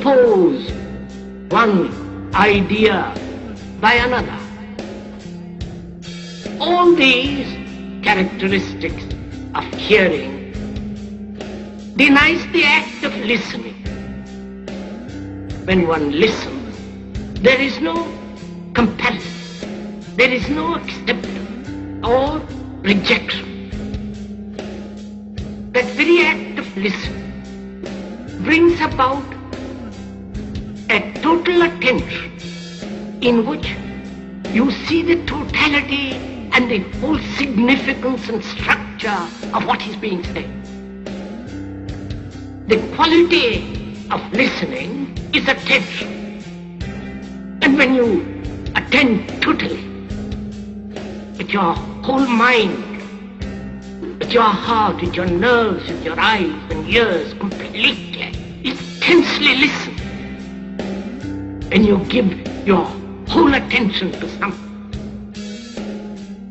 impose one idea by another. All these characteristics of hearing denies the act of listening. When one listens, there is no comparison, there is no acceptance or rejection. That very act of listening brings about a total attention in which you see the totality and the whole significance and structure of what is being said. The quality of listening is attention. And when you attend totally, with your whole mind, with your heart, with your nerves, with your eyes and ears, completely, intensely listen, when you give your whole attention to something,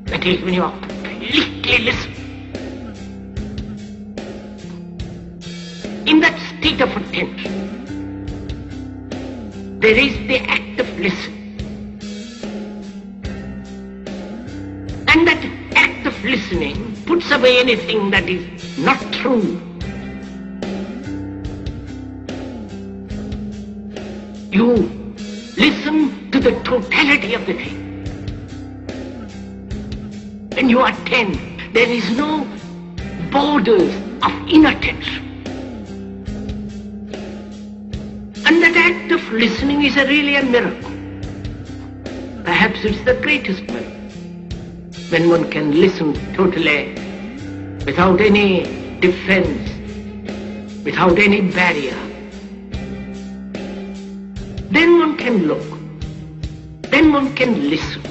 that is, when you are completely listening, in that state of attention, there is the act of listening. And that act of listening puts away anything that is not true. You listen to the totality of the thing. When you attend, there is no borders of inattention. And that act of listening is really a miracle. Perhaps it's the greatest miracle. When one can listen totally, without any defense, without any barrier. Then one can look. Then one can listen.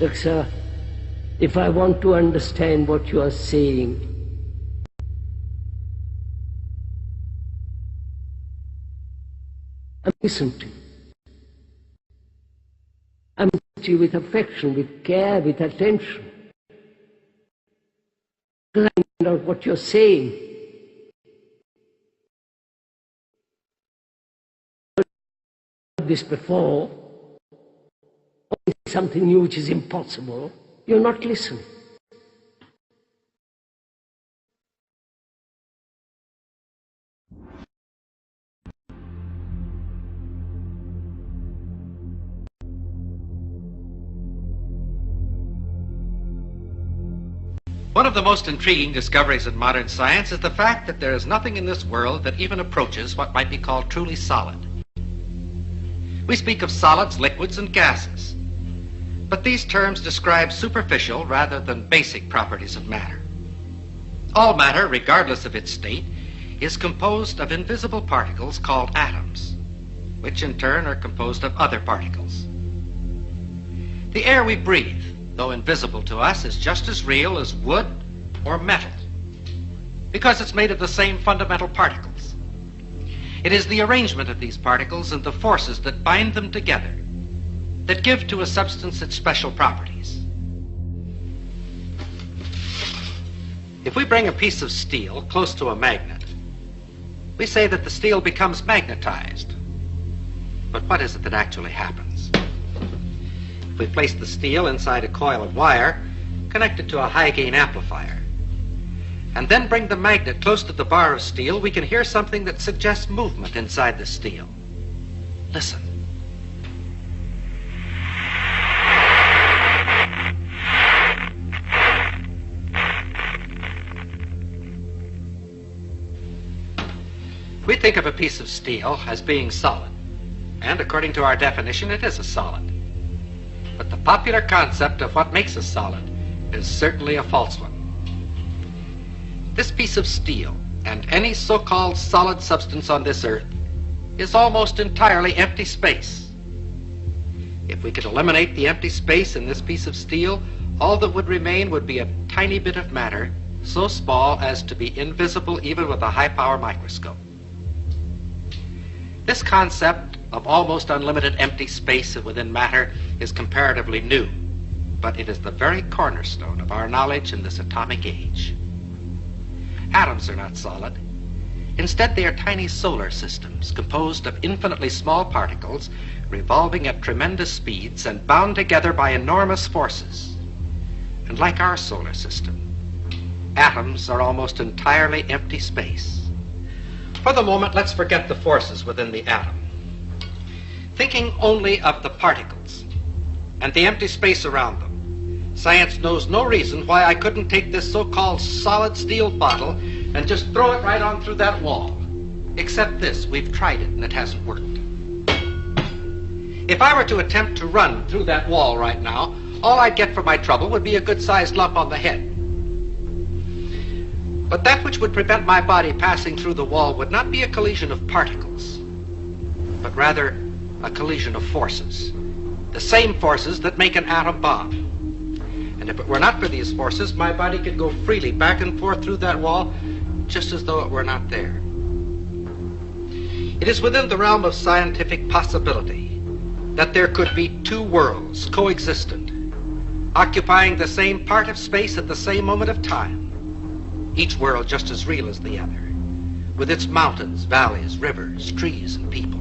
Look, sir, if I want to understand what you are saying, I listen to you. I listen to you with affection, with care, with attention. Because I find out what you're saying. I've heard this before. Something new which is impossible, you're not listening. One of the most intriguing discoveries in modern science is the fact that there is nothing in this world that even approaches what might be called truly solid. We speak of solids, liquids, and gases. But these terms describe superficial rather than basic properties of matter. All matter, regardless of its state, is composed of invisible particles called atoms, which in turn are composed of other particles. The air we breathe, though invisible to us, is just as real as wood or metal, because it's made of the same fundamental particles. It is the arrangement of these particles and the forces that bind them together that give to a substance its special properties. If we bring a piece of steel close to a magnet, we say that the steel becomes magnetized. But what is it that actually happens? If we place the steel inside a coil of wire connected to a high-gain amplifier, and then bring the magnet close to the bar of steel, we can hear something that suggests movement inside the steel. Listen. We think of a piece of steel as being solid, and according to our definition, it is a solid. But the popular concept of what makes a solid is certainly a false one. This piece of steel, and any so-called solid substance on this earth, is almost entirely empty space. If we could eliminate the empty space in this piece of steel, all that would remain would be a tiny bit of matter, so small as to be invisible even with a high-power microscope. This concept of almost unlimited empty space within matter is comparatively new, but it is the very cornerstone of our knowledge in this atomic age. Atoms are not solid. Instead, they are tiny solar systems composed of infinitely small particles revolving at tremendous speeds and bound together by enormous forces. And like our solar system, atoms are almost entirely empty space. For the moment, let's forget the forces within the atom. Thinking only of the particles and the empty space around them, science knows no reason why I couldn't take this so-called solid steel bottle and just throw it right on through that wall. Except this, we've tried it and it hasn't worked. If I were to attempt to run through that wall right now, all I'd get for my trouble would be a good-sized lump on the head. But that which would prevent my body passing through the wall would not be a collision of particles, but rather a collision of forces, the same forces that make an atom bomb. And if it were not for these forces, my body could go freely back and forth through that wall just as though it were not there. It is within the realm of scientific possibility that there could be two worlds coexistent, occupying the same part of space at the same moment of time, each world just as real as the other, with its mountains, valleys, rivers, trees, and people.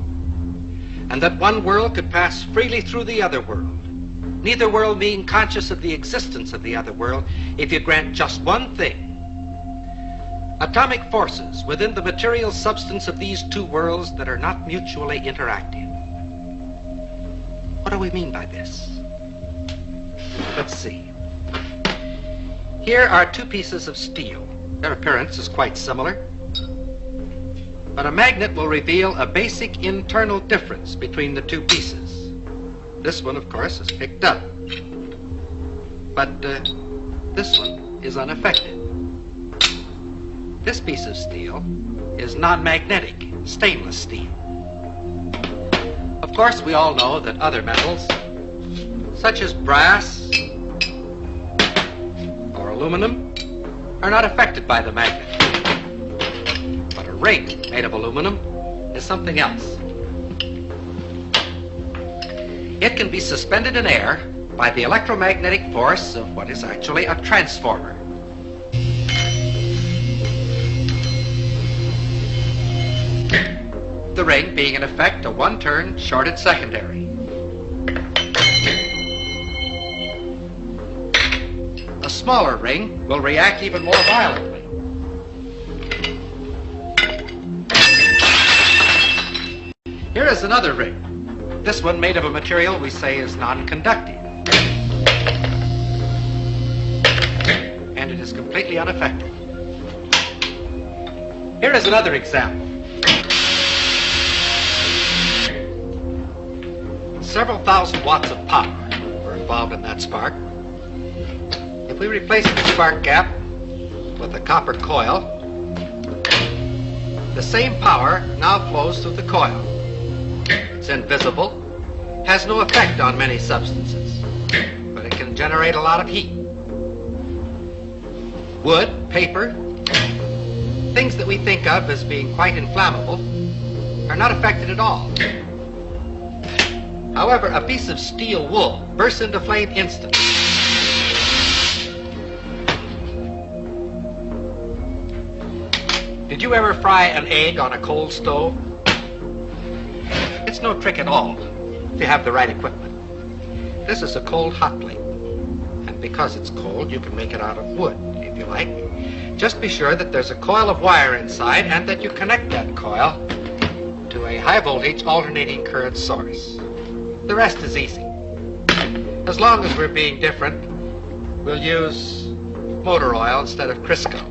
And that one world could pass freely through the other world, neither world being conscious of the existence of the other world, if you grant just one thing: atomic forces within the material substance of these two worlds that are not mutually interactive. What do we mean by this? Let's see. Here are two pieces of steel. Their appearance is quite similar, but a magnet will reveal a basic internal difference between the two pieces. This one, of course, is picked up, but this one is unaffected. This piece of steel is non-magnetic, stainless steel. Of course, we all know that other metals, such as brass or aluminum, are not affected by the magnet. But a ring made of aluminum is something else. It can be suspended in air by the electromagnetic force of what is actually a transformer. The ring being in effect a one-turn shorted secondary. A smaller ring will react even more violently. Here is another ring. This one made of a material we say is non-conductive. And it is completely unaffected. Here is another example. Several thousand watts of power were involved in that spark. If we replace the spark gap with a copper coil, the same power now flows through the coil. It's invisible, has no effect on many substances, but it can generate a lot of heat. Wood, paper, things that we think of as being quite inflammable are not affected at all. However, a piece of steel wool bursts into flame instantly. Did you ever fry an egg on a cold stove? It's no trick at all if you have the right equipment. This is a cold hot plate, and because it's cold, you can make it out of wood, if you like. Just be sure that there's a coil of wire inside and that you connect that coil to a high voltage alternating current source. The rest is easy. As long as we're being different, we'll use motor oil instead of Crisco.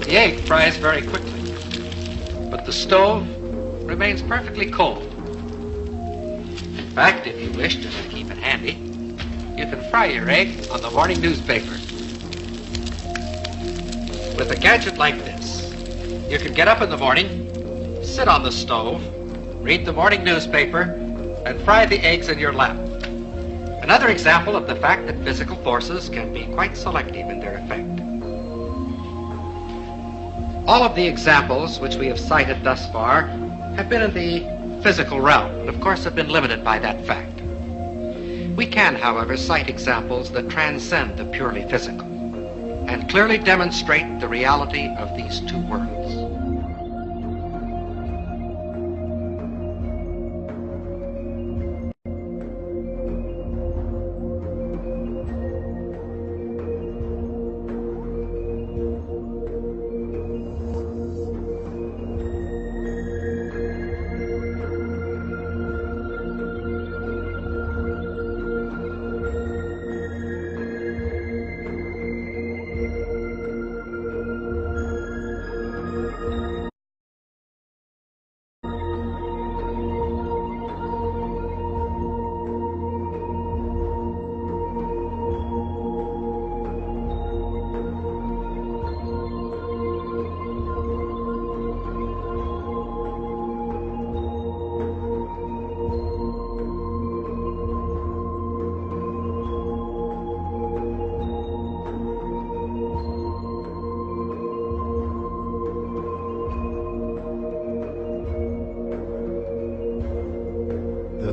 The egg fries very quickly, but the stove remains perfectly cold. In fact, if you wish, just to keep it handy, you can fry your egg on the morning newspaper. With a gadget like this, you can get up in the morning, sit on the stove, read the morning newspaper, and fry the eggs in your lap. Another example of the fact that physical forces can be quite selective in their effect. All of the examples which we have cited thus far have been in the physical realm, and of course have been limited by that fact. We can, however, cite examples that transcend the purely physical and clearly demonstrate the reality of these two worlds.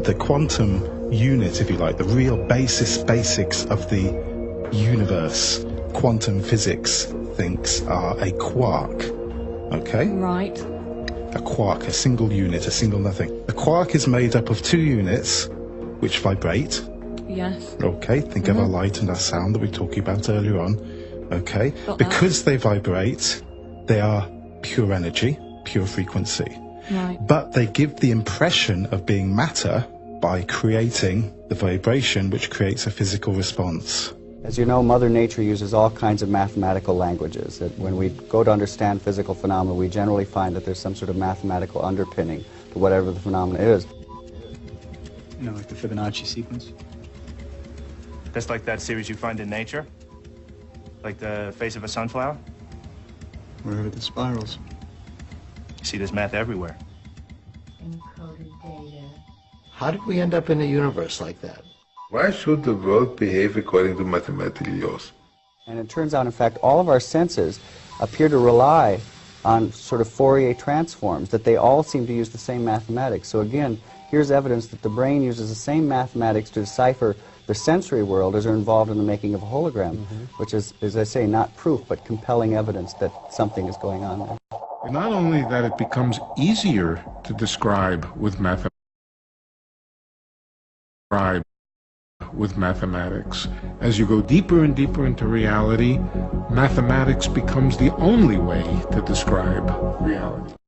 The quantum unit, if you like, the real basics of the universe, quantum physics thinks are a quark. Okay? Right. A quark, a single unit, a single nothing. A quark is made up of two units which vibrate. Yes. Okay, think of our light and our sound that we were talking about earlier on. Okay? Because they vibrate, they are pure energy, pure frequency. Right. But they give the impression of being matter by creating the vibration which creates a physical response. As you know, Mother Nature uses all kinds of mathematical languages. That when we go to understand physical phenomena, we generally find that there's some sort of mathematical underpinning to whatever the phenomena is. You know, like the Fibonacci sequence? That's like that series you find in nature? Like the face of a sunflower? Wherever the spirals. You see this math everywhere. Encoded data. How did we end up in a universe like that? Why should the world behave according to mathematical laws? And it turns out, in fact, all of our senses appear to rely on sort of Fourier transforms, that they all seem to use the same mathematics. So again, here's evidence that the brain uses the same mathematics to decipher the sensory world as are involved in the making of a hologram, which is, as I say, not proof, but compelling evidence that something is going on there. And not only that, it becomes easier to describe with mathematics. As you go deeper and deeper into reality, mathematics becomes the only way to describe reality.